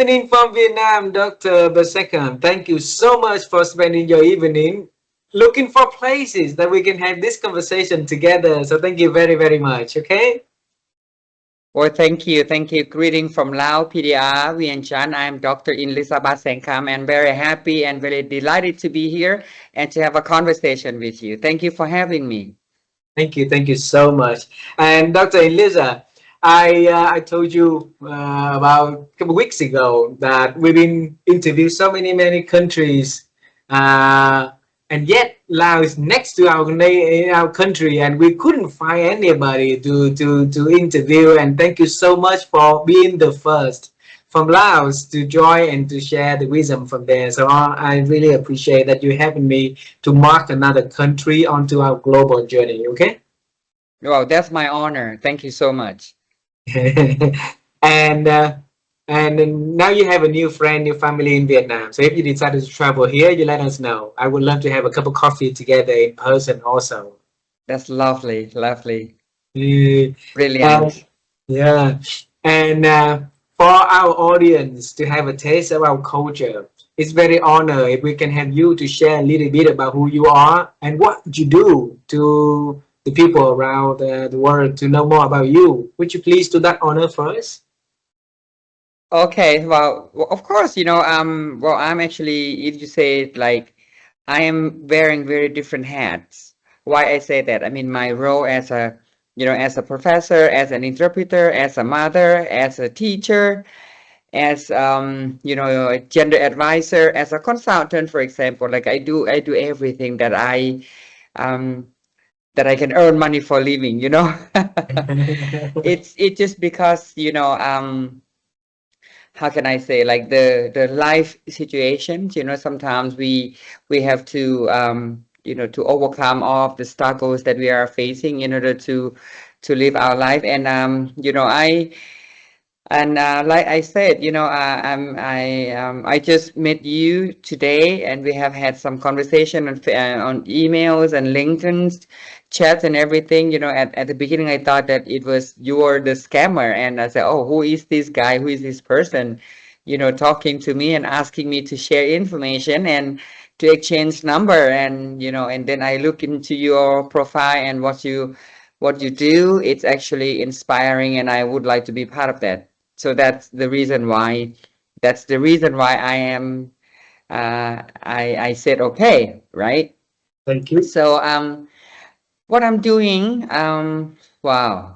evening from Vietnam, Dr. Basengkham. Thank you so much for spending your evening looking for places that we can have this conversation together. So thank you very, very much. Okay. Well, thank you. Thank you. Greeting from Laos, PDR, Vientiane. I'm Dr. Inleusa Basengkham and very happy and very delighted to be here and to have a conversation with you. Thank you for having me. Thank you. Thank you so much. And Dr. Eliza, I told you about a couple weeks ago that we've been interviewed so many countries, uh, and yet Laos is next to our country, and we couldn't find anybody to interview. And thank you so much for being the first from Laos to join and to share the wisdom from there. So I really appreciate that you having me to mark another country onto our global journey. Okay. Wow, that's my honor. Thank you so much. and now you have a new friend, new family in Vietnam. So if you decided to travel here, you let us know. I would love to have a cup of coffee together in person also. That's lovely, lovely, Yeah. And brilliant. yeah, and for our audience to have a taste of our culture, it's very honor if we can have you to share a little bit about who you are and what you do to the people around the world to know more about you. Would you please do that honor first? Okay, well, of course, well, I'm actually, if you say it like, I am wearing very different hats. Why I say that? I mean, my role as as a professor, as an interpreter, as a mother, as a teacher, as a gender advisor, as a consultant, for example. Like I do everything um, that I can earn money for living. It's just because how can I say, like the life situations, sometimes we have to to overcome all of the struggles that we are facing in order to live our life. And like I said, I just met you today, and we have had some conversation on emails and LinkedIn chats and everything. At the beginning, I thought that it was you were the scammer, and I said, "Oh, who is this guy? Who is this person?" Talking to me and asking me to share information and to exchange number, and and then I look into your profile and what you do. It's actually inspiring, and I would like to be part of that. So that's the reason why I am I said okay, right? Thank you. So what I'm doing, wow.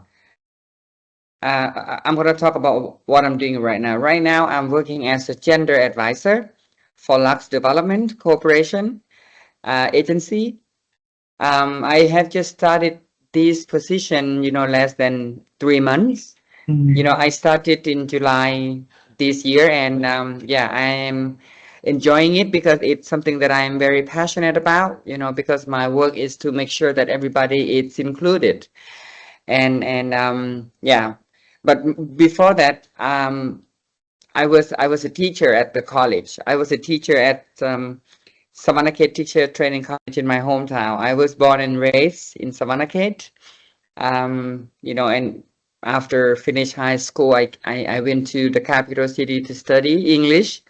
I'm going to talk about what I'm doing right now. Right now, I'm working as a gender advisor for Lux Development Corporation agency. I have just started this position, less than 3 months. I started in July this year, and yeah, I am enjoying it because it's something that I am very passionate about, because my work is to make sure that everybody is included. And yeah, but before that, I was a teacher at the college. I was a teacher at Savannakhit Teacher Training College in my hometown. I was born and raised in Savannakhit. And after finish high school, I went to the capital city to study English,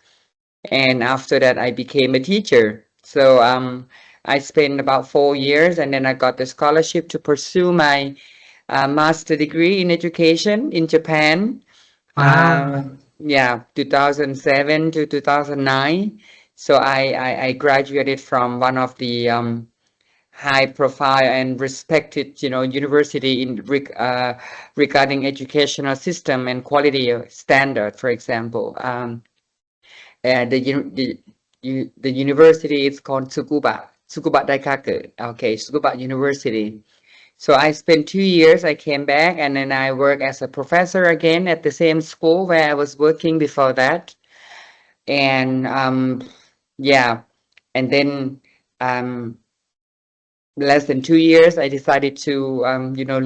and after that I became a teacher. So I spent about 4 years, and then I got the scholarship to pursue my master degree in education in Japan. Ah, Yeah, 2007 to 2009. So I graduated from one of the high profile and respected, university regarding educational system and quality standard, for example. And the university is called Tsukuba Daikaku. Okay, Tsukuba University. So I spent 2 years. I came back, and then I worked as a professor again at the same school where I was working before that. And yeah, and then um, less than 2 years, I decided to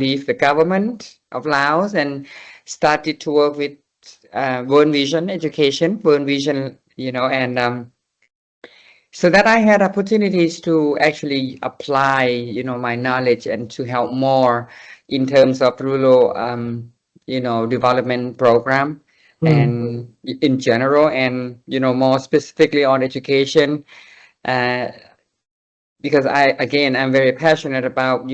leave the government of Laos and started to work with World Vision Education, World Vision, and so that I had opportunities to actually apply, my knowledge and to help more in terms of rural, development program. Mm. and in general, and more specifically on education, uh, because I'm very passionate about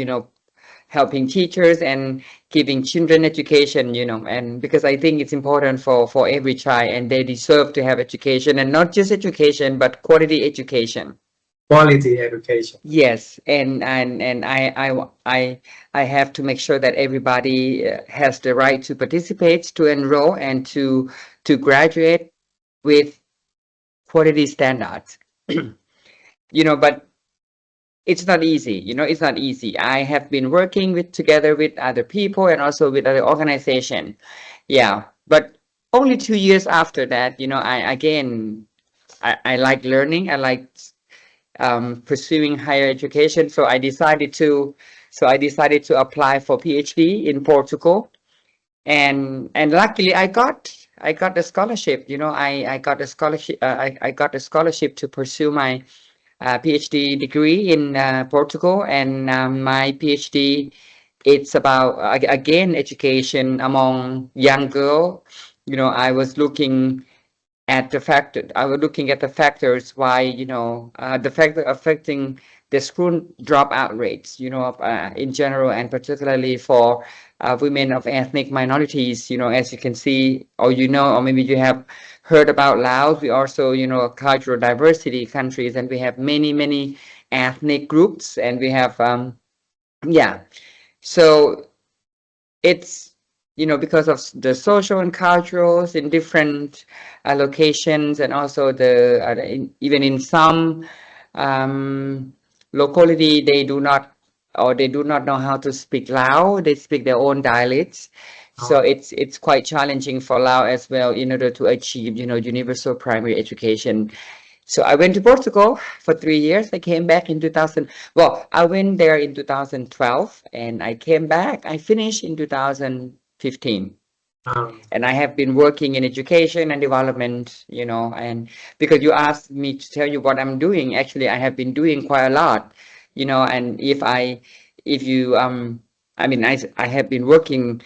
helping teachers and giving children education, and because I think it's important for every child, and they deserve to have education, and not just education but quality education. Quality education. Yes, and I have to make sure that everybody has the right to participate, to enroll, and to graduate with quality standards. But it's not easy. It's not easy. I have been working with together with other people and also with other organization. Yeah, but only 2 years after that, I again I like learning. I like pursuing higher education. So I decided to apply for PhD in Portugal, and luckily I got the scholarship. I got a scholarship. I got a scholarship to pursue my PhD degree in Portugal, and my PhD, it's about again education among young girl. I was looking at the factors why the factor affecting the school dropout rates, in general, and particularly for women of ethnic minorities. As you can see, or maybe you have heard about Laos. We also, a cultural diversity countries, and we have many ethnic groups, and we have yeah. So it's because of the social and culturals in different locations, and also even in some um, locality, they do not know how to speak Lao. They speak their own dialects, so Oh. it's quite challenging for Lao as well in order to achieve universal primary education. So I went to Portugal for 3 years. I came back in 2000. Well, I went there in 2012, and I came back. I finished in 2015. Um, And I have been working in education and development, and because you asked me to tell you what I'm doing, actually, I have been doing quite a lot, and if you, I mean, I have been working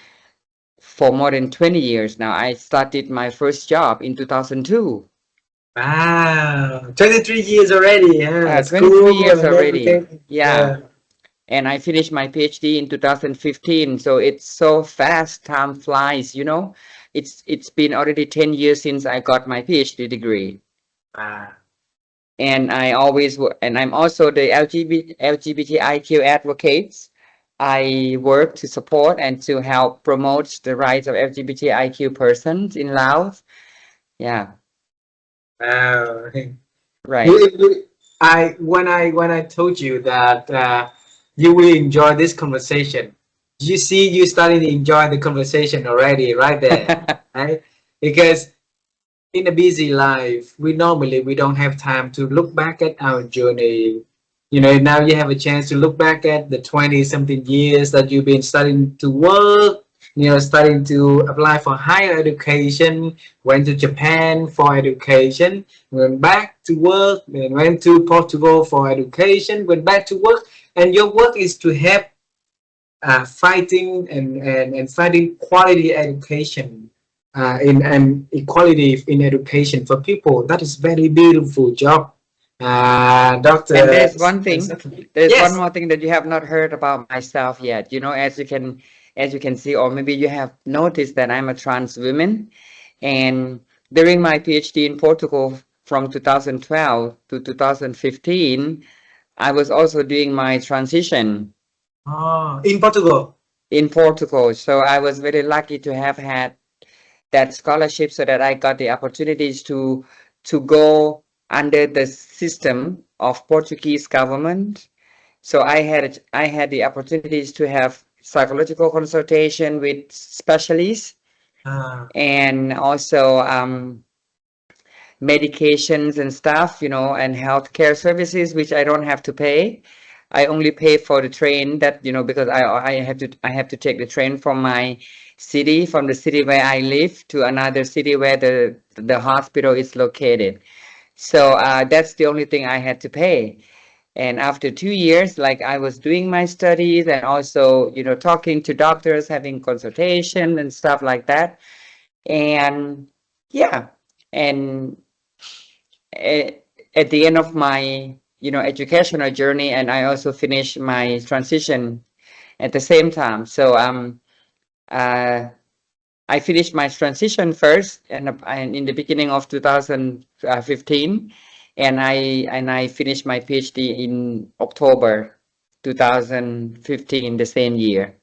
for more than 20 years now. I started my first job in 2002. wow, 23 years already. Yeah, 23 school years and already. everything. Yeah. Yeah. And I finished my PhD in 2015. So it's so fast, time flies. It's been already 10 years since I got my PhD degree. Wow. And I'm also the LGBTIQ advocate. I work to support and to help promote the rights of LGBTIQ persons in Laos. Yeah, Wow. right. When I told you that you will enjoy this conversation, you see, you starting to enjoy the conversation already, right there, right? Because in a busy life, we don't have time to look back at our journey. Now you have a chance to look back at the 20 something years that you've been starting to work, starting to apply for higher education, went to Japan for education, went back to work, then went to Portugal for education, went back to work, and your work is to help fighting and fighting quality education in and equality in education for people. That is very beautiful job, And Doctor. there's one Yes. more thing that you have not heard about myself yet. As you can see, or maybe you have noticed that I'm a trans woman. And during my PhD in Portugal from 2012 to 2015, I was also doing my transition Oh, in Portugal. in Portugal. So I was very lucky to have had that scholarship, so that I got the opportunities to go under the system of Portuguese government. So I had the opportunities to have psychological consultation with specialists, Uh, and also medications and stuff, and healthcare services, which I don't have to pay. I only pay for the train that, because I have to take the train from my city, from the city where I live, to another city where the hospital is located. So that's the only thing I had to pay. And after 2 years, like, I was doing my studies, and also, talking to doctors, having consultation and stuff like that. And yeah, and at the end of my educational journey, and I also finished my transition at the same time. So uh, I finished my transition first, and in the beginning of 2015, and I finished my PhD in October 2015, the same year.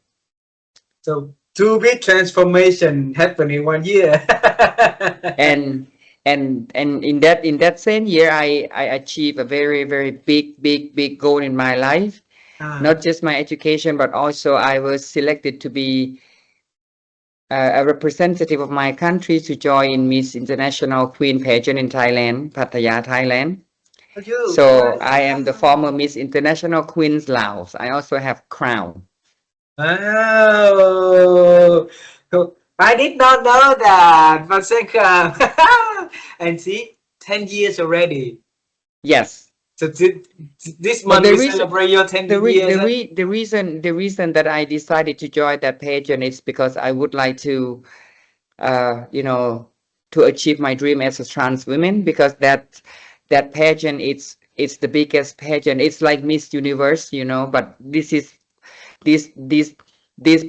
So two big transformation happened in 1 year. And in that same year, I achieved a very, very big goal in my life. Ah, Not just my education, but also I was selected to be a representative of my country to join Miss International Queen pageant in Thailand, Pattaya, Thailand. for you. So I am the former Miss International Queens Laos. I also have crown. Oh, I did not know that, Basengkham. And see, 10 years already. Yes. So this But month we celebrate your 10 years. the reason that I decided to join that pageant is because I would like to uh, you know, to achieve my dream as a trans woman, because that pageant, it's the biggest pageant. It's like Miss Universe, but this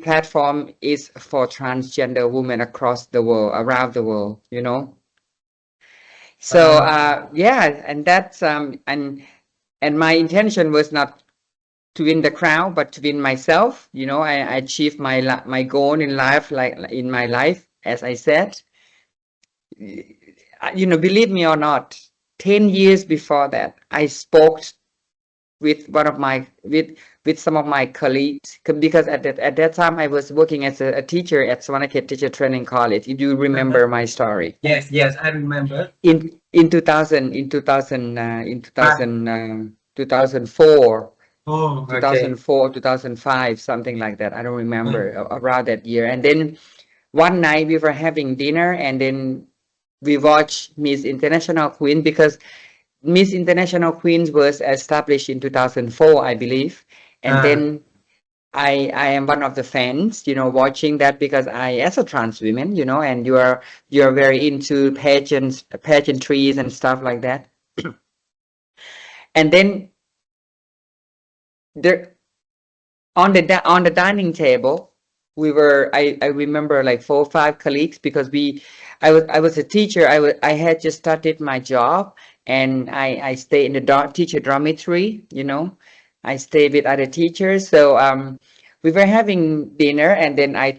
platform is for transgender women across the world, around the world. So yeah, and that's and my intention was not to win the crown, but to win myself. I achieved my goal in life, like in my life, as I said. Believe me or not, 10 years before that, I spoke with one of my with some of my colleagues, because at that time I was working as a teacher at Swanakhet Teacher Training College. If you remember my story. Yes, yes, I remember. In 2000 in 2000 in 2000 2004 Oh, okay. 2004 2005, something like that. I don't remember, around that year. And then one night we were having dinner, and then we watched Miss International Queen, because Miss International Queens was established in 2004, I believe. And Uh, then I am one of the fans, watching that, because I, as a trans woman, and you're very into pageantries and stuff like that. And then there, on the dining table, I remember like 4 or 5 colleagues, because I was a teacher. I had just started my job, and I stay in the teacher dormitory. I stay with other teachers. So we were having dinner, and then I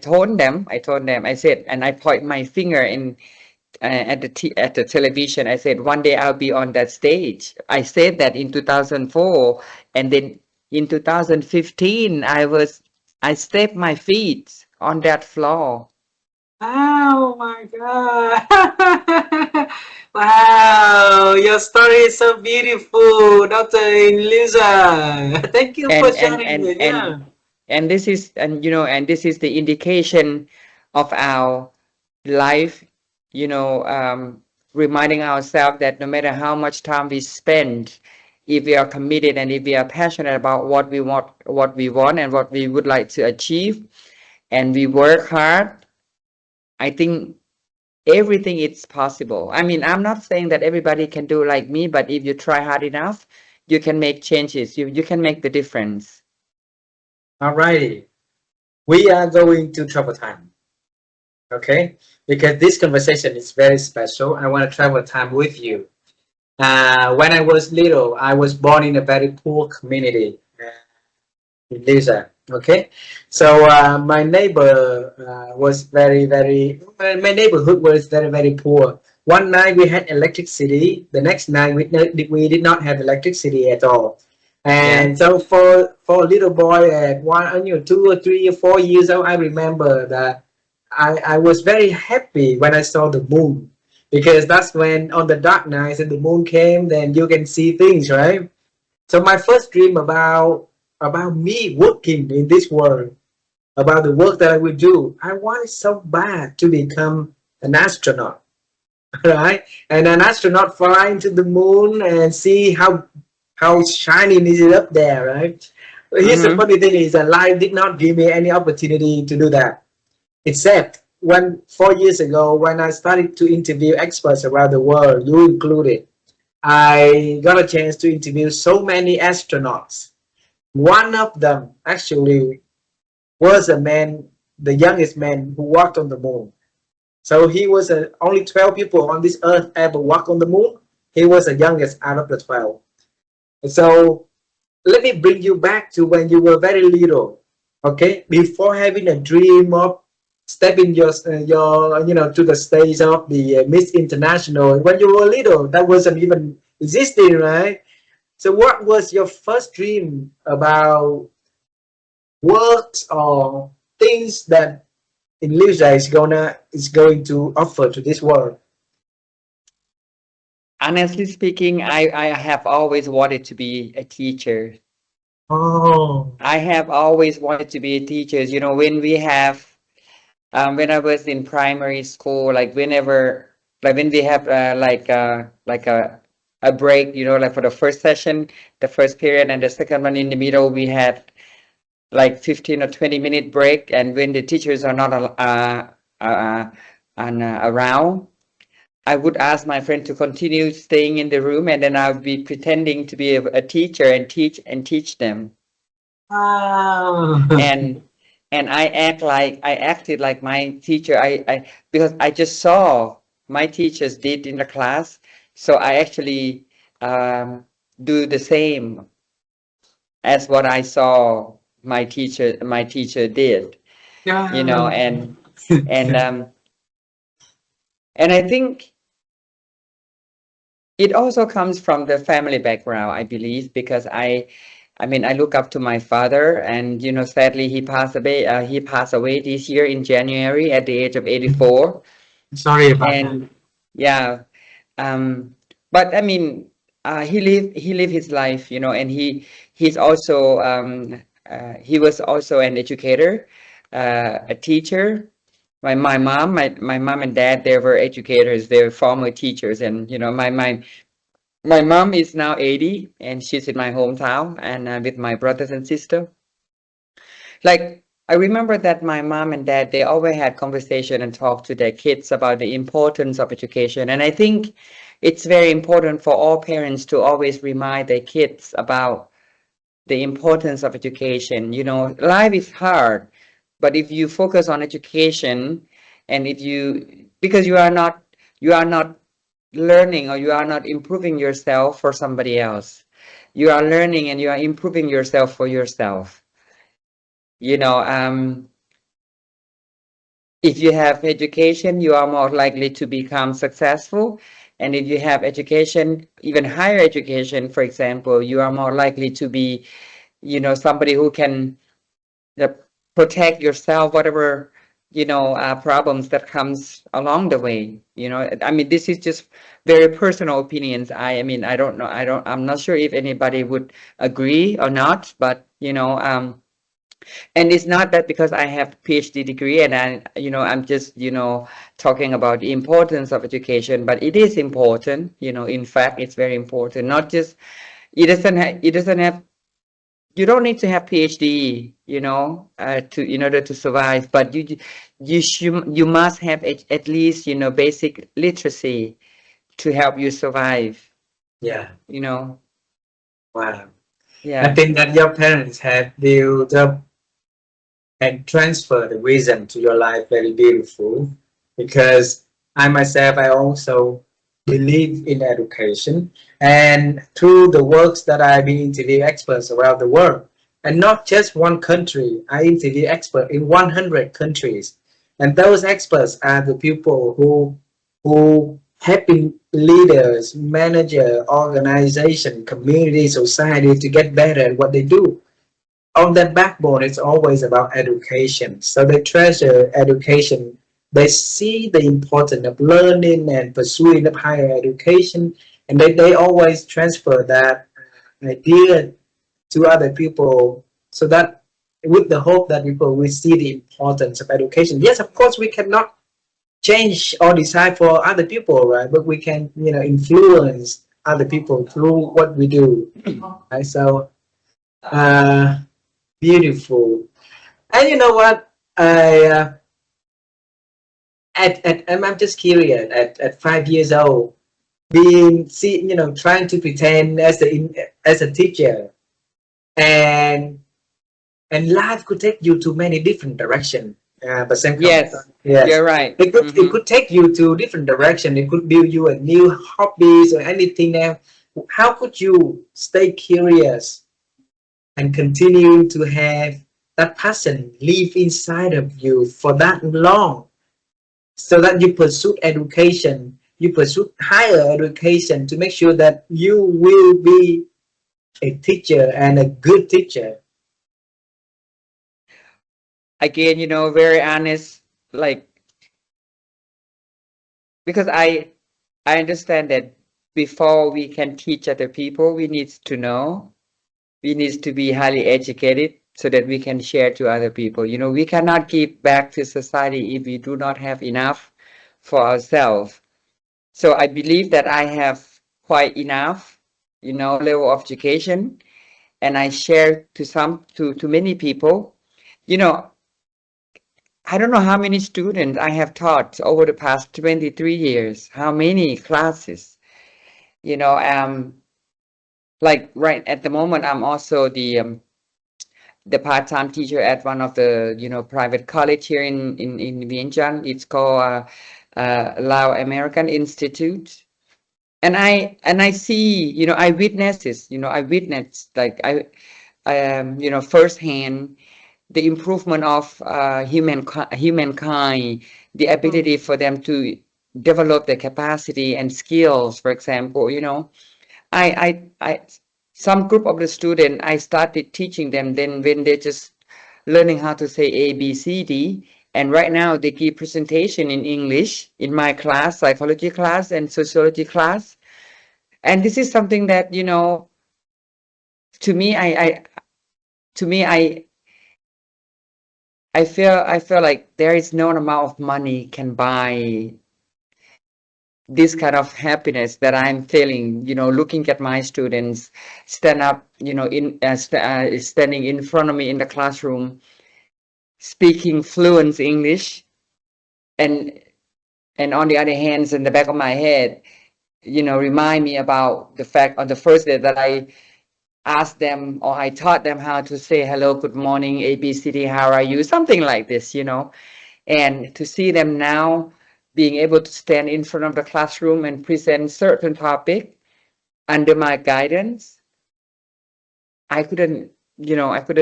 said, and I point my finger in at the television. I said, one day I'll be on that stage. I said that in 2004, and then in 2015, I stepped my feet on that floor. oh my God. Wow, your story is so beautiful, Dr. Inleusa. Thank you for And sharing it. Yeah. this is the indication of our life, you know, um, reminding ourselves that no matter how much time we spend, if we are committed and if we are passionate about what we want and what we would like to achieve, and we work hard, I think everything is possible. I mean, I'm not saying that everybody can do like me, but if you try hard enough, you can make changes. You can make the difference. All righty. We are going to travel time. Okay. Because this conversation is very special. I want to travel time with you. When I was little, I was born in a very poor community. Lisa. Okay, so my neighbor was my neighborhood was very poor. One night we had electricity. The next night we did not have electricity at all. Yeah. And so for a little boy at 2 or 3 or 4 years old, I remember that I was very happy when I saw the moon, because that's when on the dark nights and the moon came, then you can see things, right? So my first dream about me working in this world, about the work that I would do, I wanted so bad to become an astronaut, right? And an astronaut flying to the moon and see how shining is it up there, right? But here's the Mm-hmm. funny thing is that life did not give me any opportunity to do that, except when 4 years ago, when I started to interview experts around the world, you included, I got a chance to interview so many astronauts. One of them actually was a man, the youngest man who walked on the moon. So he was only 12 people on this earth ever walk on the moon. He was the youngest out of the 12. So let me bring you back to when you were very little, okay? Before having a dream of stepping your to the stage of the Miss International. When you were little, that wasn't even existing, right? So what was your first dream about works or things that Inleusa is going to offer to this world? Honestly speaking, I have always wanted to be a teacher. Oh, I have always wanted to be a teacher. You know, when we have, when I was in primary school, like whenever, like when we have like a break, you know, like for the first session, the first period, and the second one in the middle, we had like 15 or 20-minute break. And when the teachers are not uh, around, I would ask my friend to continue staying in the room, and then I would be pretending to be a teacher and teach them. wow. And I acted like my teacher. I because I just saw my teachers did in the class, so I actually do the same as what I saw my teacher did. You know, Yeah. and and I think it also comes from the family background, I believe, because I mean, I look up to my father, and you know, sadly, he passed away. He passed away this year in January at the age of 84. Sorry about that. And yeah, um, but I mean, he lived his life, you know, and he's also he was also an educator, a teacher. My mom and dad, they were educators. They were former teachers, and you know, my mom is now 80, and she's in my hometown, and with my brothers and sister. Like, I remember that my mom and dad, they always had conversation and talk to their kids about the importance of education. And I think it's very important for all parents to always remind their kids about the importance of education. You know, life is hard, but if you focus on education, and if you, because you are not learning, or you are not improving yourself for somebody else. You are learning and you are improving yourself for yourself. You know, if you have education, you are more likely to become successful. And if you have education, even higher education, for example, you are more likely to be, you know, somebody who can uh, protect yourself, whatever, you know, problems that comes along the way. You know, I mean, this is just very personal opinions. I mean, I'm not sure if anybody would agree or not, but you know, and it's not that because I have PhD degree and I'm just, talking about the importance of education, but it is important, in fact, it's very important. Not just, it doesn't have, you don't need to have PhD, to in order to survive, but you must have at least, basic literacy to help you survive, Yeah. you know. Wow. I Yeah. think that your parents have built up and transfer the wisdom to your life very beautiful, because I myself, I also believe in education, and through the works that I've been interviewing experts around the world, and not just one country. I interview experts in 100 countries, and those experts are the people who helping leaders, manager, organization, community, society to get better at what they do. On that backbone, it's always about education. So they treasure education. They see the importance of learning and pursuing of higher education, and they always transfer that idea to other people, so that with the hope that people will see the importance of education. Yes, of course, we cannot change or decide for other people, right? But we can, influence other people through what we do, right? So, uh, beautiful. And you know what? I I'm just curious. At 5 years old, being see, trying to pretend as a teacher, and life could take you to many different directions. But same come, Yes, yes, you're right. it could take you to different direction. It could build you a new hobbies or anything else. How could you stay curious and continue to have that passion live inside of you for that long, so that you pursue education, you pursue higher education to make sure that you will be a teacher and a good teacher? Again, very honest, like, because I understand that before we can teach other people, we need to know, we need to be highly educated so that we can share to other people. We cannot give back to society if we do not have enough for ourselves. So I believe that I have quite enough, level of education, and I share to many people. You know, I don't know how many students I have taught over the past 23 years, how many classes, you know, um, like right at the moment, I'm also the part-time teacher at one of the, private college here in Vientiane. It's called Lao American Institute. And I see, I witnessed like firsthand the improvement of humankind, the ability for them to develop their capacity and skills. For example, I some group of the student I started teaching them then when they just learning how to say A, B, C, D. And right now they give presentation in English in my class, psychology class and sociology class. And this is something that, to me, to me, I feel like there is no amount of money can buy this kind of happiness that I'm feeling, looking at my students stand up, standing in front of me in the classroom, speaking fluent English, and on the other hands, in the back of my head, remind me about the fact on the first day that I asked them or I taught them how to say hello, good morning, ABCD, how are you, something like this. And to see them now being able to stand in front of the classroom and present certain topic under my guidance, I couldn't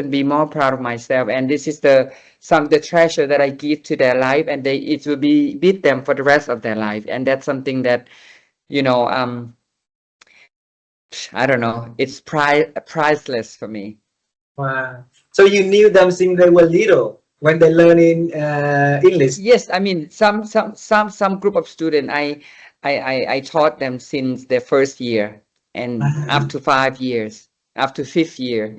be more proud of myself. And this is the treasure that I give to their life, and it will be with them for the rest of their life. And that's something that, you know, um, I don't know, it's priceless for me. Wow. So you knew them since they were little when they learning English. Yes, I mean some group of students I taught them since their first year and up Wow. to 5 years, up to fifth year.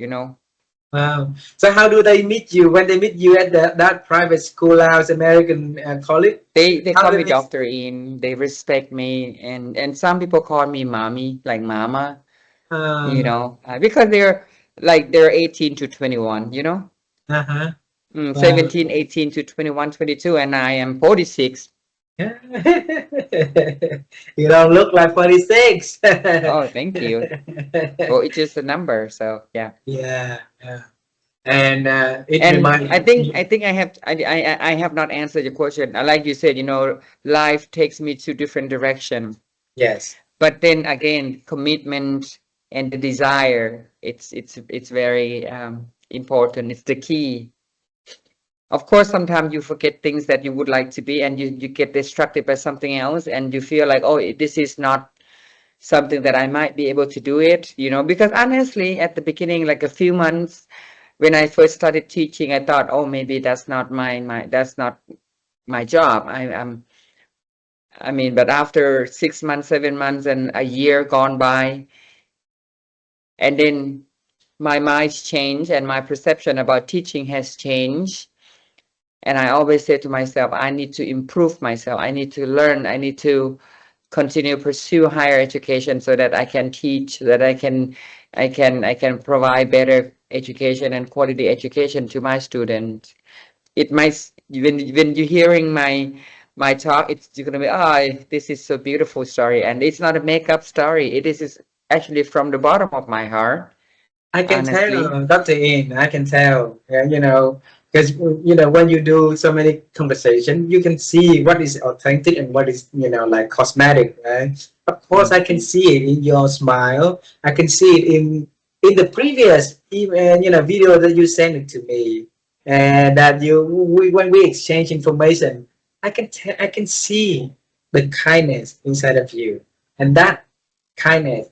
Wow. So how do they meet you when they meet you at that private school, Laos American college? They How call do me they? Dr. In, they respect me, and some people call me mommy, like mama, Uh, because they're 18 to 21. uh-huh. Wow. 17, 18 to 21, 22, and I am 46. You don't look like 46. Oh, thank you. Well, it's just a number, so yeah. Yeah, yeah. And it And I reminds think I me. think I have not answered your question. Like you said, life takes me to different direction. Yes. But then again, commitment and the desire, it's very important. It's the key. Of course, sometimes you forget things that you would like to be, and you get distracted by something else, and you feel like, oh, this is not something that I might be able to do it. Because honestly, at the beginning, like a few months when I first started teaching, I thought, oh, maybe that's not that's not my job. I mean, but after 6 months, 7 months, and a year gone by, and then my mind's changed and my perception about teaching has changed. And I always say to myself, I need to improve myself. I need to learn. I need to continue pursue higher education so that I can teach, that I can provide better education and quality education to my students. It might when you're hearing my talk, it's gonna be, oh, this is so beautiful story, and it's not a makeup story. It is actually from the bottom of my heart, I can honestly. tell, Dr. In, I can tell, you know, because, you know, when you do so many conversation, you can see what is authentic and what is, you know, like cosmetic, right? Of course, I can see it in your smile. I can see it in the previous, even, you know, video that you sent it to me, and that when we exchange information, I can see the kindness inside of you, and that kindness,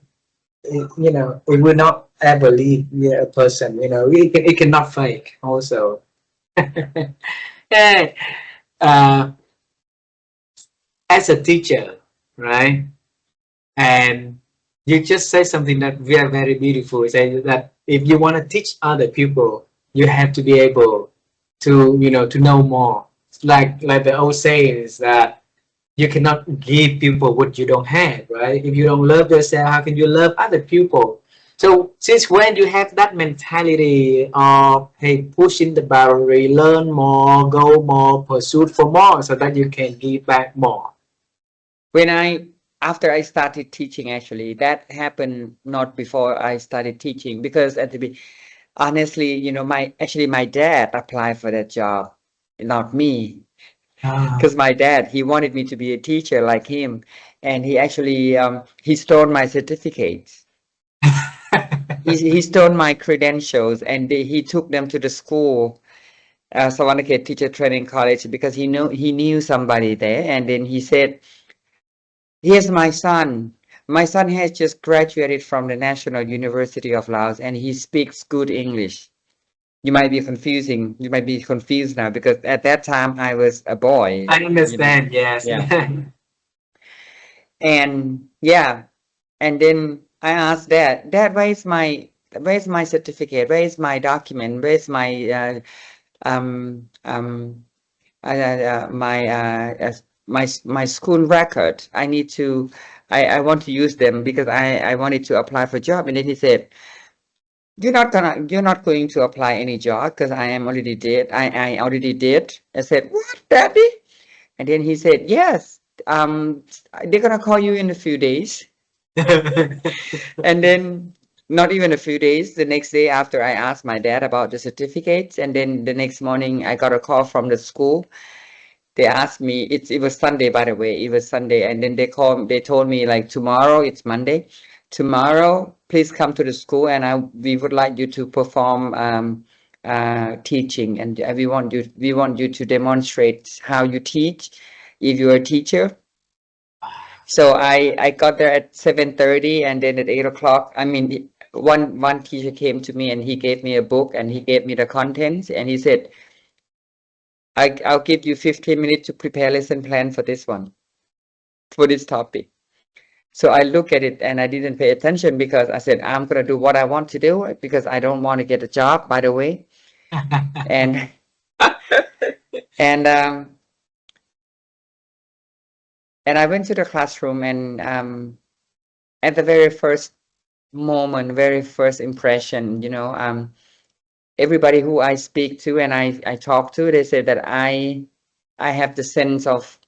you know, it will not ever leave, yeah, a person, you know, it cannot fake also. And uh, as a teacher, right, and you just say something that very very beautiful, say that if you want to teach other people, you have to be able to, you know, to know more. It's like the old saying is that you cannot give people what you don't have, right? If you don't love yourself, how can you love other people? So since when you have that mentality of, hey, pushing the boundary, learn more, go more, pursue for more, so that you can give back more? When after I started teaching, actually, that happened not before I started teaching, because honestly, you know, my dad applied for that job, not me. Ah. Because my dad, he wanted me to be a teacher like him, and he actually he stole my certificates. He stole my credentials, and he took them to the school, Savanakhet Teacher Training College, because he knew somebody there, and then he said, "Here's my son. My son has just graduated from the National University of Laos, and he speaks good English." You might be confusing. You might be confused now, because at that time I was a boy. I You know, understand, yes. yeah, and yeah, and then I asked Dad, Dad, where's my certificate? Where is my document? Where's my um um my school record? I need to I want to use them because I wanted to apply for a job. And then he said, you're not going to apply any job because I am already did. I already did. I said, what, Daddy? And then he said, yes, they're gonna call you in a few days. And then not even a few days, the next day after I asked my dad about the certificates, and then the next morning I got a call from the school. They asked me, it was Sunday, by the way, it was Sunday, and then they told me, like, tomorrow, it's Monday, tomorrow, please come to the school, and we would like you to perform teaching, and we want you to demonstrate how you teach if you're a teacher. So I got there at 7:30, and then at 8 o'clock, I mean, one teacher came to me and he gave me a book and he gave me the contents, and he said, I'll give you 15 minutes to prepare lesson plan for this one, for this topic. So I look at it and I didn't pay attention because I said, I'm gonna do what I want to do because I don't want to get a job, by the way. And and um and I went to the classroom, and at the very first moment, very first impression, everybody who I speak to and I talk to, they say that I have the sense of,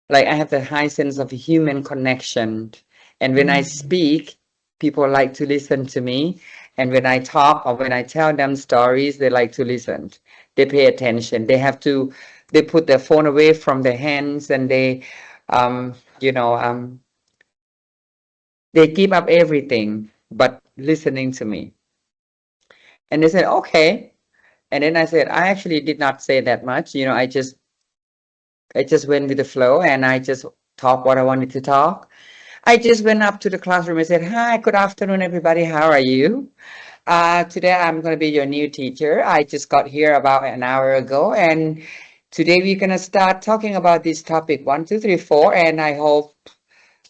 like, I have the high sense of human connection. And when I speak, people like to listen to me. And when I talk or when I tell them stories, they like to listen. They pay attention. They put their phone away from their hands, and um, you know, um, they give up everything but listening to me. And they said, okay. And then I said, I actually did not say that much. I just went with the flow, and I just talked what I wanted to talk. I just went up to the classroom and said, hi, good afternoon, everybody. How are you? Today I'm going to be your new teacher. I just got here about an hour ago, and today we're going to start talking about this topic 1, 2, 3, 4. And I hope,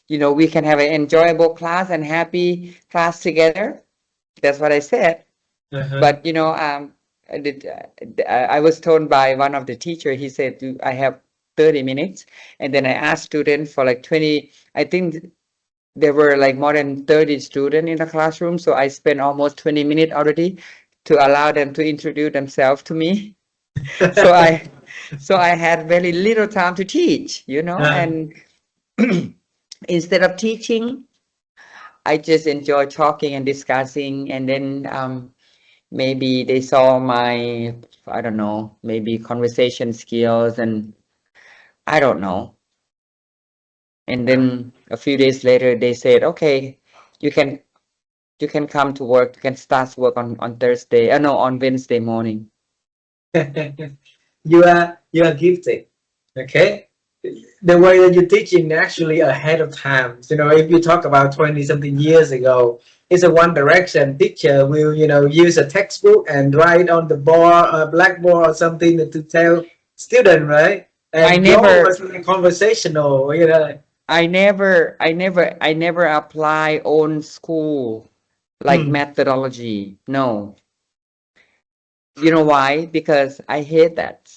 we can have an enjoyable class and happy class together. That's what I said. Uh-huh. But, I was told by one of the teacher, he said, I have 30 minutes. And then I asked students for like 20, I think there were like more than 30 students in the classroom. So I spent almost 20 minutes already to allow them to introduce themselves to me. So I had very little time to teach, Uh, and instead of teaching, I just enjoy talking and discussing, and then maybe they saw my, I don't know, maybe conversation skills, and I don't know. And then a few days later, they said, "Okay, you can you can come to work. You can start work on Thursday. No, on Wednesday morning." you are gifted. Okay, the way that you're teaching actually ahead of time. If you talk about 20 something years ago, it's a one direction. Teacher will use a textbook and write on the board, blackboard or something to tell student, right? I And your never, was really conversational. I never apply own school like Hmm. methodology. No, you know why? Because I hate that.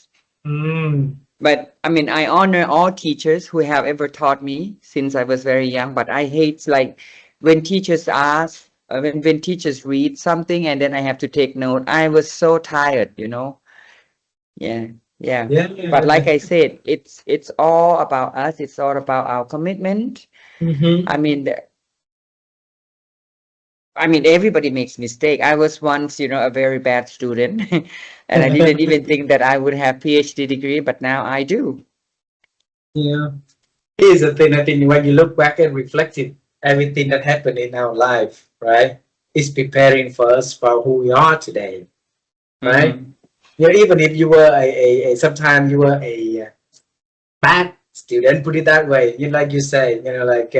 Mm. But I mean, I honor all teachers who have ever taught me since I was very young. But I hate like when teachers ask, when teachers read something and then I have to take note. I was so tired. Yeah, yeah. Yeah. But like I said, it's all about us. It's all about our commitment. Mm-hmm. I mean, everybody makes mistake. I was once, a very bad student, and I didn't even think that I would have PhD degree, but now I do. Yeah. Here's the thing. I think when you look back and reflect it, everything that happened in our life, right, is preparing for us for who we are today, right? Mm-hmm. Even if you were sometimes you were a bad student, put it that way. Like you say, like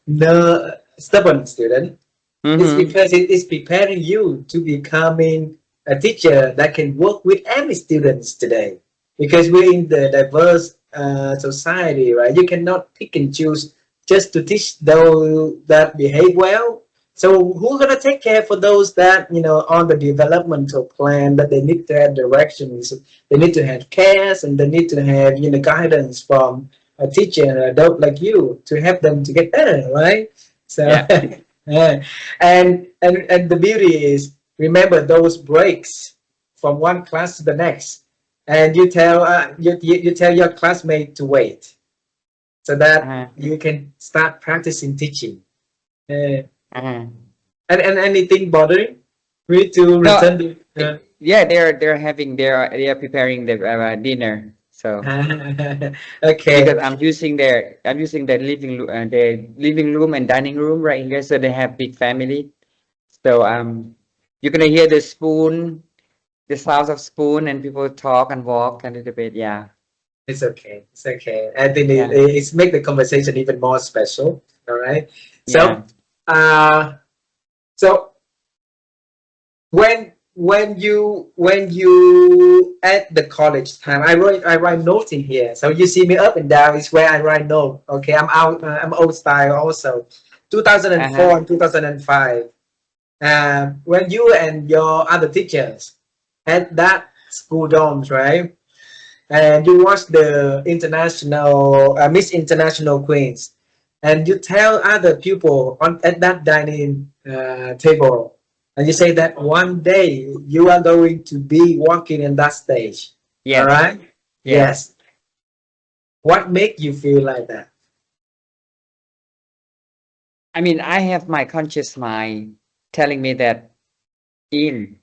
no stubborn student. It's Mm-hmm. because it is preparing you to becoming a teacher that can work with any students today. Because we're in the diverse society, right? You cannot pick and choose just to teach those that behave well. So who's gonna take care for those that on the developmental plan that they need to have directions, they need to have cares, and they need to have guidance from a teacher, an adult like you, to help them to get better, right? So Yeah. yeah. And the beauty is, remember those breaks from one class to the next, and you tell your classmate to wait so that Uh-huh. you can start practicing teaching. Uh, Uh-huh. and anything bothering me to No, return to yeah, they are preparing the dinner. So because okay. I'm using the living room and dining room right here, so they have big family. So you're gonna hear the sounds of spoon, and people talk and walk a little bit. Yeah, It's okay. It's okay. I think yeah, it's make the conversation even more special. All right. So, yeah. uh, so when you at the college time, I write notes in here. So you see me up and down is where I write note. Okay, I'm out. I'm old style also. Uh-huh. 2004 and 2005. When you and your other teachers at that school dorms, right? And you watch the international Miss International Queens, and you tell other people on at that dining table, and you say that one day you are going to be walking in that stage. All Yes, right? yes. Yes. What make you feel like that? I have my conscious mind telling me that in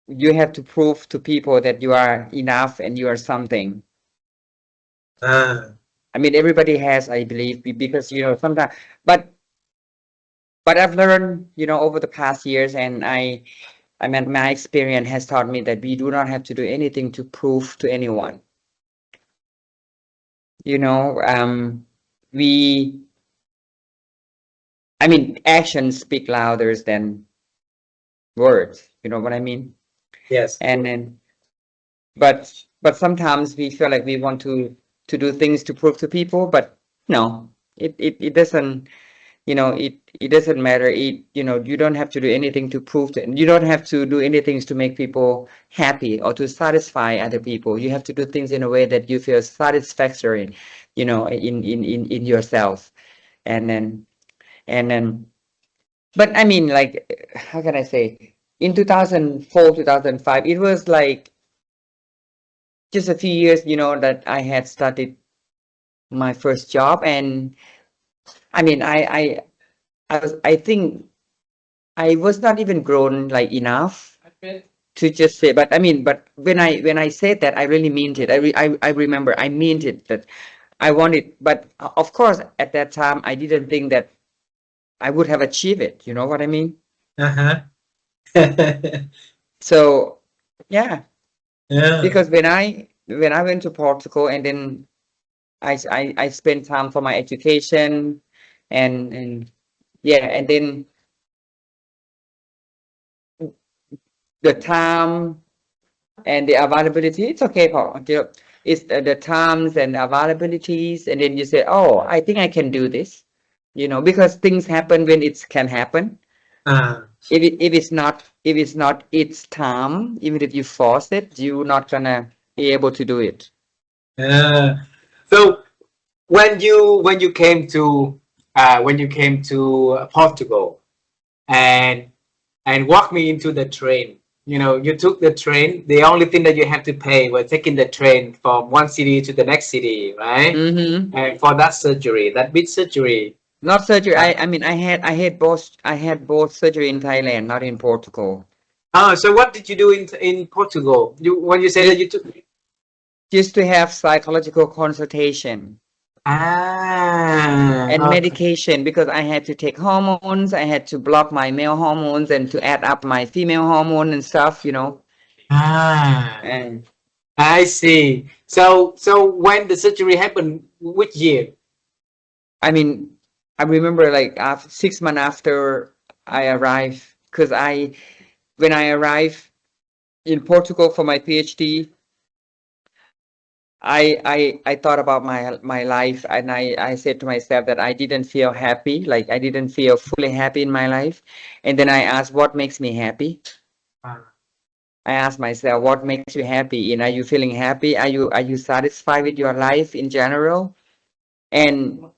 you have to prove to people that you are enough and you are something. Ah, Everybody has, I believe, because sometimes, but I've learned, over the past years, and my experience has taught me that we do not have to do anything to prove to anyone. You know, we, actions speak louder than words. You know what I mean? yes. And then, but sometimes we feel like we want to do things to prove to people, but no, it doesn't. It doesn't matter. You don't have to do anything to prove to, you don't have to do anything to make people happy or to satisfy other people. You have to do things in a way that you feel satisfactory, in yourself. And then, and then, but like, how can I say? in 2004, 2005, it was like just a few years, that I had started my first job. And I mean, I think I was not even grown like enough to just say, but I mean, but when I said that, I really meant it. I remember I meant it, that I wanted, but of course, at that time, I didn't think that I would have achieved it. You know what I mean? Uh-huh. So, yeah, Yeah. because when I went to Portugal, and then I spent time for my education, and yeah, and then the time and the availability, it's okay, Paul. It's the times and availabilities, and then you say, oh, I think I can do this, because things happen when it can happen. Uh, If it's not its time, even if you force it, you're not gonna be able to do it. uh, so when you came to Portugal and walked me into the train. You took the train. The only thing that you have to pay was taking the train from one city to the next city, right? Mm-hmm. And for that surgery, that big surgery. Not surgery. Uh, I mean, I had both surgery in Thailand, not in Portugal. so what did you do in Portugal? When you say that Just you took. just to have psychological consultation and Okay. medication, because I had to take hormones. I had to block my male hormones and to add up my female hormone and stuff. Ah, And I see. So when the surgery happened, which year? I mean, I remember like after 6 months after I arrived, because when I arrived in Portugal for my PhD, I thought about my life, and I said to myself that I didn't feel happy, like I didn't feel fully happy in my life. And then I asked, what makes me happy? Ah, I asked myself, what makes you happy? And are you feeling happy? Are you satisfied with your life in general? And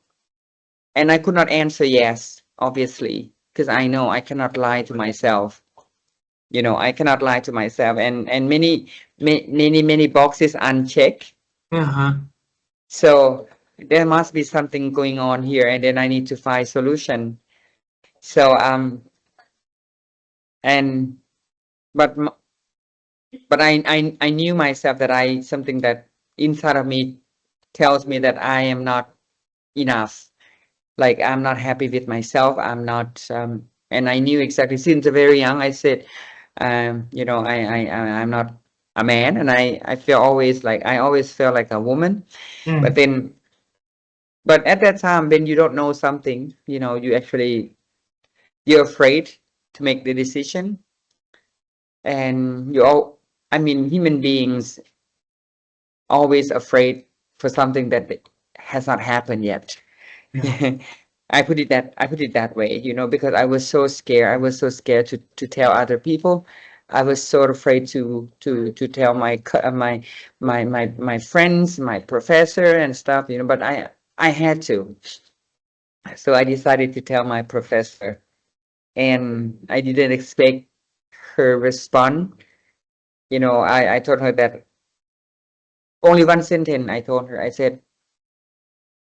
and I could not answer yes, obviously, because I know I cannot lie to myself. I cannot lie to myself, and many boxes unchecked. uh-huh. So there must be something going on here, and then I need to find solution. So and but I knew myself that something that inside of me tells me that I am not enough. Like I'm not happy with myself. I'm not and I knew exactly since very young. I said, I'm not a man, and I feel always like I always felt like a woman. But Mm. then, but at that time, when you don't know something, you're afraid to make the decision. And I mean, human beings always afraid for something that has not happened yet. Yeah. I put it that way, because I was so scared. I was so scared to tell other people. I was so afraid to tell my friends, my professor and stuff, but I had to. So I decided to tell my professor, and I didn't expect her response. I told her that only one sentence. I told her, I said,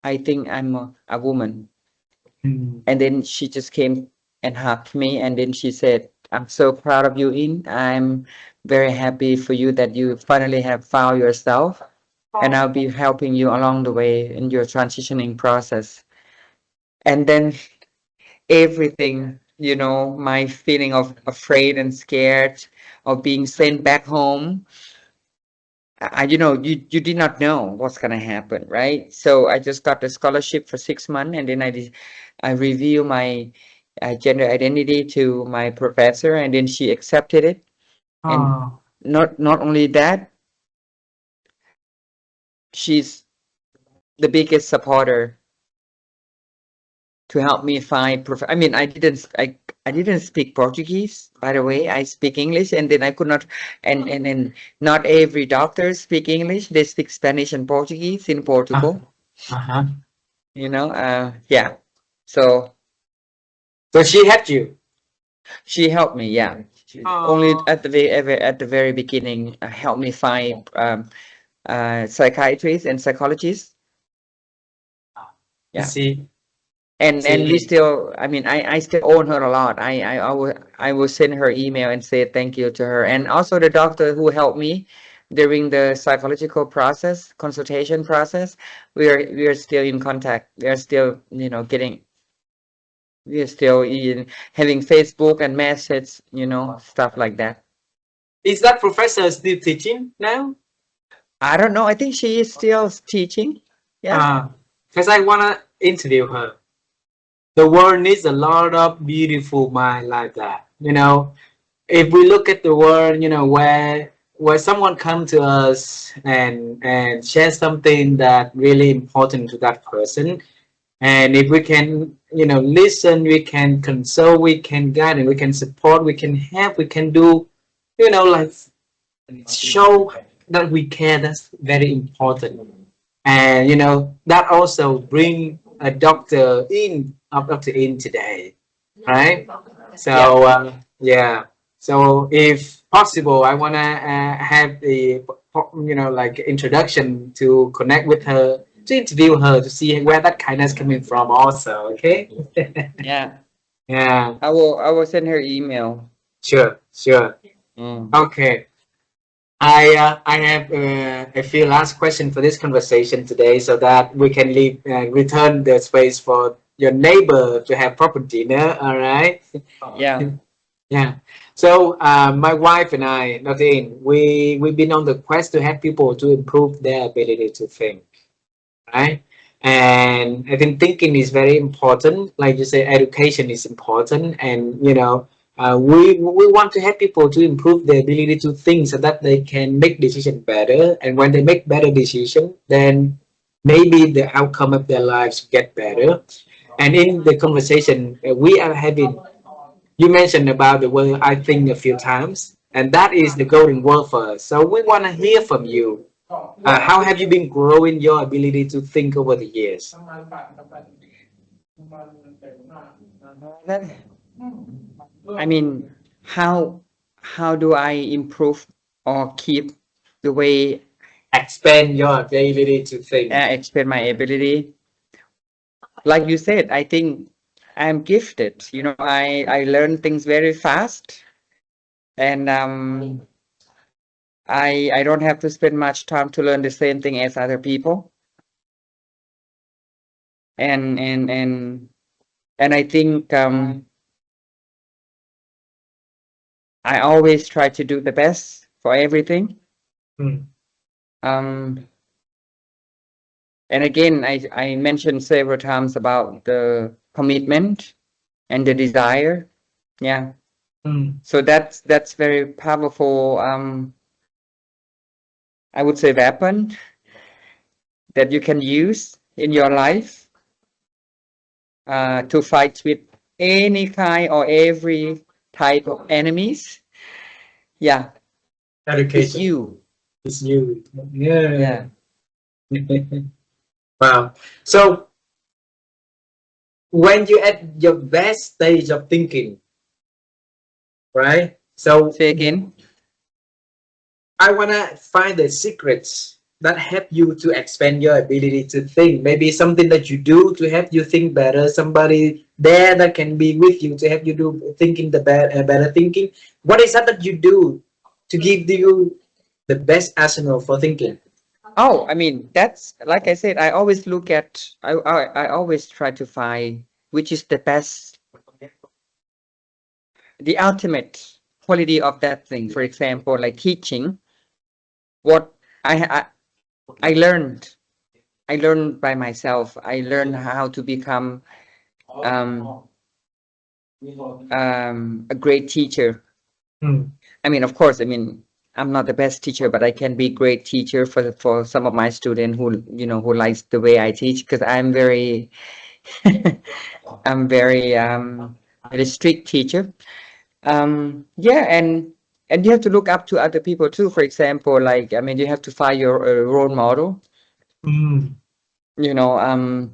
I think I'm a woman. Mm. And then she just came and hugged me. And then she said, I'm so proud of you, In. I'm very happy for you that you finally have found yourself. And I'll be helping you along the way in your transitioning process. And then everything, my feeling of afraid and scared of being sent back home. You did not know what's going to happen, right? So I just got a scholarship for 6 months, and then I revealed my gender identity to my professor, and then she accepted it. And Oh. not only that, she's the biggest supporter to help me find I mean, I didn't speak Portuguese, by the way. I speak English, and then I could not, and not every doctor speak English. They speak Spanish and Portuguese in Uh, Portugal. uh-huh. Yeah. So So she helped you. she helped me, yeah. Only Oh, at the very beginning helped me find psychiatrists and psychologists. I Yeah. see. And we See. still, I mean, I still owe her a lot. I will send her email and say thank you to her. And also the doctor who helped me during the psychological process, consultation process, we are still in contact. We are still, we are still having Facebook and message, stuff like that. Is that professor still teaching now? I don't know. I think she is still teaching. Yeah. Because I wanna interview her. The world needs a lot of beautiful mind like that. If we look at the world, where someone come to us and share something that really important to that person, and if we can, listen, we can console, we can guide, and we can support, we can help, we can do, like show that we care. That's very important. And that also bring a doctor in today, right? Yeah. So yeah. So if possible, I wanna have the like introduction to connect with her, to interview her, to see where that kindness coming from. Also, okay. Yeah. Yeah. I will send her email. Sure. Sure. Mm. Okay. I have a few last questions for this conversation today, so that we can return the space for your neighbor to have proper dinner. All right. Yeah. Yeah. So my wife and I, Nadine, we've been on the quest to help people to improve their ability to think, right? And I think thinking is very important. Like you say, education is important, and we want to help people to improve their ability to think, so that they can make decisions better. And when they make better decisions, then maybe the outcome of their lives get better. And in the conversation we are having, you mentioned about the word "I think" a few times, and that is the golden word for us. So we want to hear from you. How have you been growing your ability to think over the years? That, I mean, how do I improve or keep the way Expand your ability to think. I expand my ability? Like you said, I think I'm gifted. I learn things very fast, and I don't have to spend much time to learn the same thing as other people. And I think I always try to do the best for everything. Hmm. Um, and again, I mentioned several times about the commitment and the desire. Yeah. Hmm. So that's very powerful. I would say weapon that you can use in your life to fight with any kind or every type of enemies. Yeah, it's Education you. is you. Yeah. Yeah. Wow. So when you're at your best stage of thinking, right? So Say again. I want to find the secrets that help you to expand your ability to think. Maybe something that you do to help you think better. Somebody there that can be with you to help you do thinking better thinking. What is that you do to give you the best arsenal for thinking? Oh, I mean, that's like I said, I always look at, I always try to find which is the best, the ultimate quality of that thing. For example, like teaching, what I, I learned, I learned by myself. I learned how to become um, a great teacher. Hmm. I mean, of course, I mean, I'm not the best teacher, but I can be great teacher for some of my students who likes the way I teach, because I'm very I'm very strict teacher. Yeah, and you have to look up to other people too. For example, like, I mean, you have to find your role model. Hmm. You know,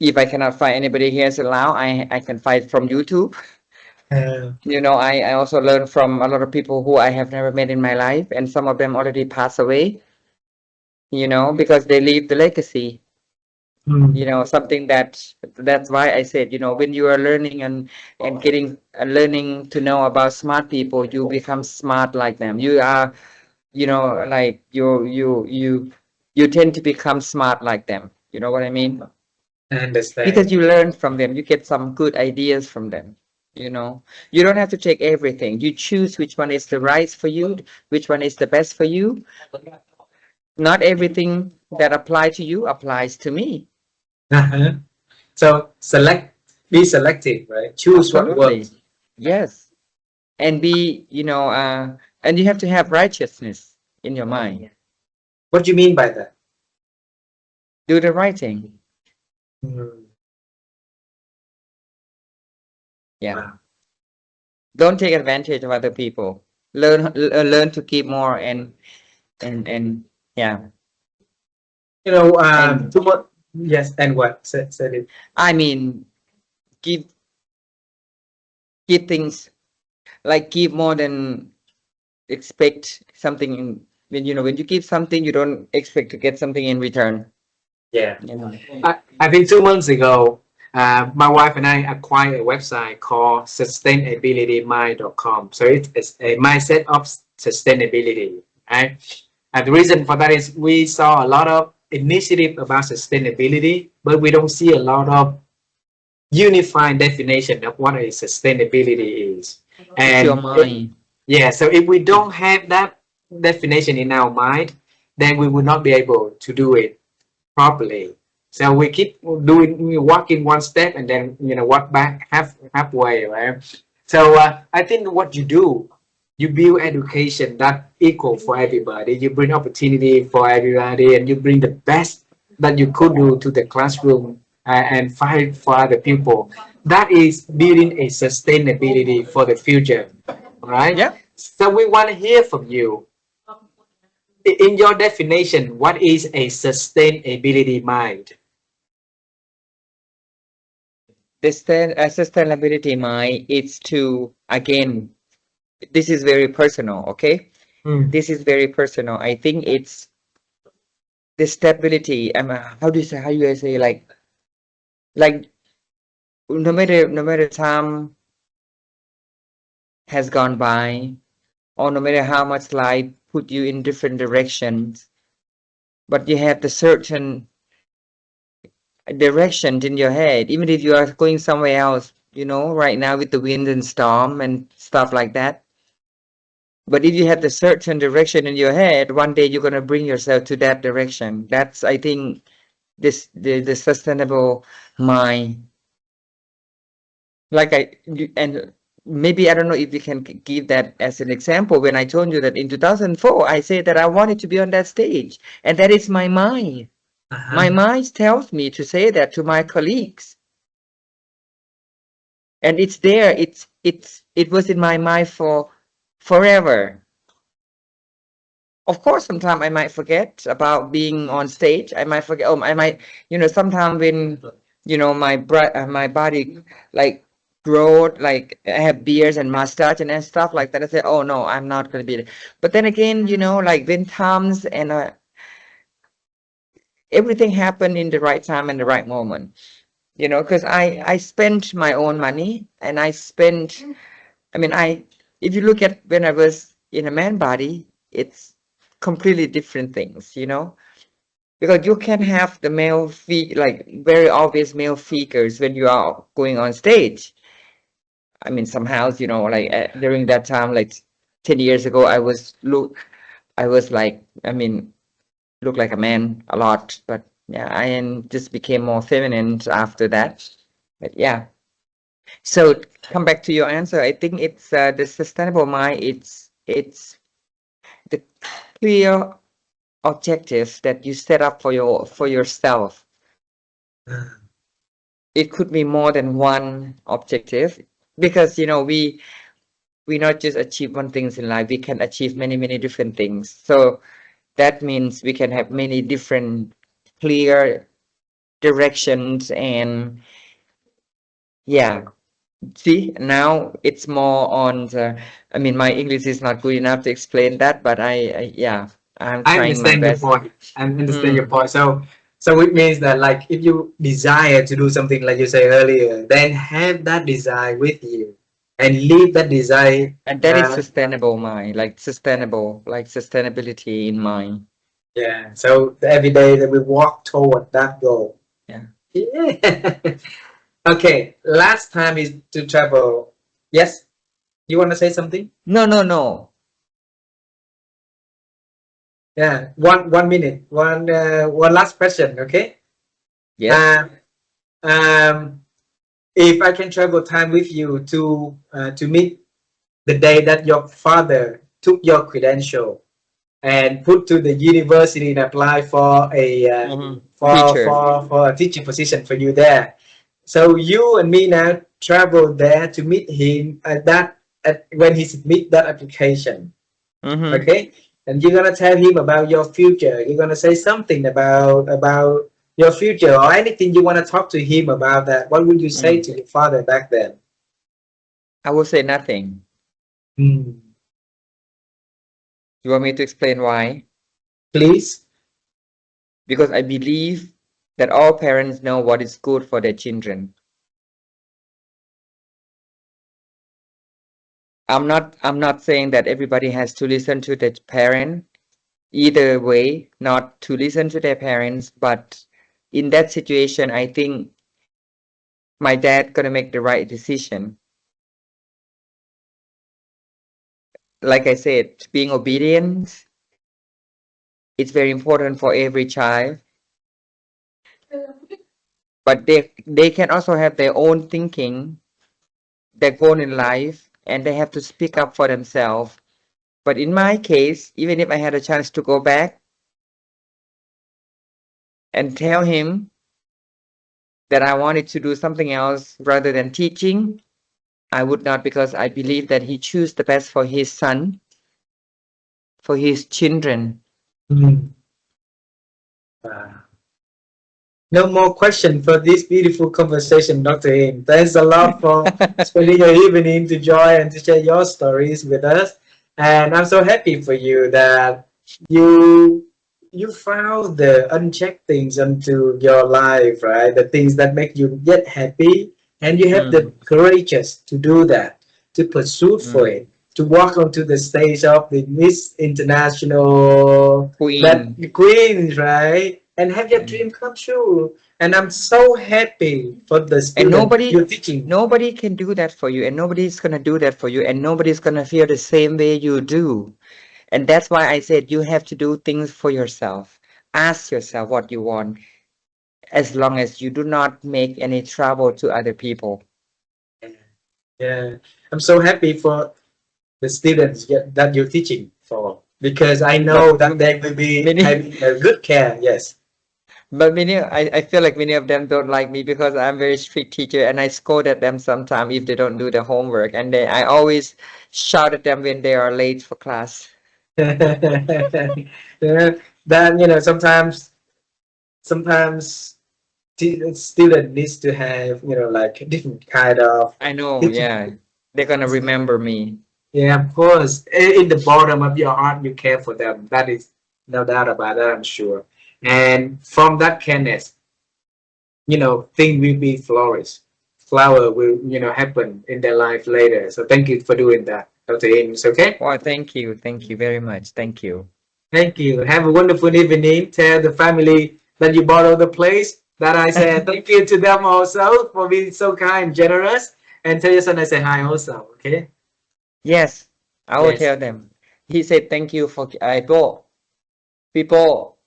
if I cannot find anybody here in Laos, I can find from YouTube. You know, I also learned from a lot of people who I have never met in my life, and some of them already passed away, you know, because they leave the legacy, you mm, know, something that's why I said, you know, when you are learning and getting learning to know about smart people, you become smart like them. You are, you know, like you tend to become smart like them. You know what I mean? I Because understand. you learn from them, you get some good ideas from them. You know, you don't have to take everything. You choose which one is the right for you, which one is the best for you. Not everything that apply to you applies to me. Uh-huh. So be selective, right? Choose what Absolutely. works. Yes. And be, you know, and you have to have righteousness in your mind. What do you mean by that? Do the right thing. Mm, Yeah. wow. Don't take advantage of other people. Learn to keep more and yeah. You know, And too much. Yes, and what? Said it. I mean, give give things like give more than expect something in, when you know when you give something you don't expect to get something in return. Yeah. You know. I think 2 months ago, my wife and I acquired a website called sustainabilitymind.com. So it's a mindset of sustainability, right? And the reason for that is we saw a lot of initiative about sustainability, but we don't see a lot of unified definition of what a sustainability is. It's your And mind. yeah, so if we don't have that definition in our mind, then we will not be able to do it properly. So we keep doing walking one step and then walk back halfway, right? So I think what you do, you build education that equal for everybody. You bring opportunity for everybody, and you bring the best that you could do to the classroom and fight for other people. That is building a sustainability for the future, all right? Yeah. So we want to hear from you in your definition, what is a sustainability mind? This sustainability mind, it's to again, this is very personal, okay? Mm. This is very personal. I think it's the stability. How do you say, how you say, like no matter time has gone by, or no matter how much life put you in different directions, but you have the certain direction in your head, even if you are going somewhere else, you know, right now with the wind and storm and stuff like that. But if you have the certain direction in your head, one day you're gonna bring yourself to that direction. That's, I think, the sustainable mind. And maybe I don't know if you can give that as an example. When I told you that in 2004, I said that I wanted to be on that stage, and that is my mind. My Uh-huh. mind tells me to say that to my colleagues, and it's there. It was in my mind for forever. Of course, sometimes I might forget about being on stage. I might forget. Oh, I might, sometimes when, my body like grow, like I have beards and mustache and stuff like that. I say, oh no, I'm not gonna be there. But then again, like when times and everything happened in the right time and the right moment. Because I spent my own money and I spent. I mean, if you look at when I was in a man body, it's completely different things. Because you can have the like very obvious male figures when you are going on stage. I mean, somehow, like during that time, like 10 years ago, I was like, I mean, look like a man a lot, but yeah, just became more feminine after that. But yeah. So come back to your answer. I think it's the sustainable mind. It's the clear objectives that you set up for yourself. It could be more than one objective because we not just achieve one things in life. We can achieve many different things. So that means we can have many different clear directions and yeah. See, now it's more on the, I mean, my English is not good enough to explain that, but yeah, I'm I trying my understand your best. point. I understand your Hmm. point. So it means that like if you desire to do something like you say earlier, then have that desire with you and leave that desire. And that is sustainable mind, like sustainable, like sustainability in mind. Yeah. So every day that we walk toward that goal. Yeah. Yeah. Okay. Last time is to travel. Yes. You want to say something? No, no, no. Yeah. One minute. One last question. Okay. Yes. Uh, um. If I can travel time with you to meet the day that your father took your credential and put to the university and apply for a Hmm. Teacher. for a teaching position for you there. So you and me now travel there to meet him at when he submit that application. Hmm. Okay, and you're gonna tell him about your future. You're gonna say something about your future or anything you want to talk to him about that. What would you say Mm. to your father back then? I will say nothing. Hmm. You want me to explain why? Please. Because I believe that all parents know what is good for their children. I'm not saying that everybody has to listen to their parent. Either way, not to listen to their parents, but in that situation, I think my dad gonna make the right decision. Like I said, being obedient is very important for every child, but they can also have their own thinking, their goal in life, and they have to speak up for themselves. But in my case, even if I had a chance to go back and tell him that I wanted to do something else rather than teaching, I would not, because I believe that he chose the best for his son, for his children. Hmm. Uh, no more question for this beautiful conversation, Dr. Im. Thanks a lot for spending your evening to join and to share your stories with us. And I'm so happy for you that you you found the unchecked things into your life, right? The things that make you get happy, and you have the Mm, courageous to do that, to pursue for mm. it, to walk onto the stage of the Miss International, that Queen. the queens, right? And have your Yeah. dream come true. And I'm so happy for the And student you're teaching. nobody can do that for you, and nobody's gonna do that for you, and nobody's gonna feel the same way you do. And that's why I said you have to do things for yourself. Ask yourself what you want, as long as you do not make any trouble to other people. Yeah, I'm so happy for the students that you're teaching for because I But know that they will be many, having a good care. Yes. but I feel like many of them don't like me because I'm very strict teacher, and I scold at them sometimes if they don't do the homework, and I always shout at them when they are late for class. Yeah, then sometimes student needs to have like different kind of I know, teaching. yeah, they're gonna remember me. Yeah, of course. In the bottom of your heart, you care for them. That is no doubt about that, I'm sure. And from that kindness, thing will be flourish. Flower will, happen in their life later. So thank you for doing that, Dr. Ames. Okay. Well, thank you very much, thank you. Thank you. Have a wonderful evening. Tell the family that you borrow the place. That I said thank you to them also for being so kind, generous, and tell your son I say hi also. Okay. Yes, I will Yes. tell them. He said thank you for people.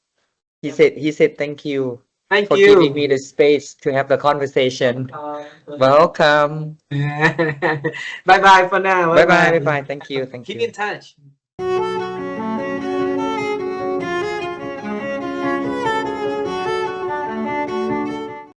He said thank you Thank for giving me you. the space to have the conversation. Welcome. Bye bye for now. Bye Bye bye, bye bye. bye. Thank you, thank Keep in you. touch.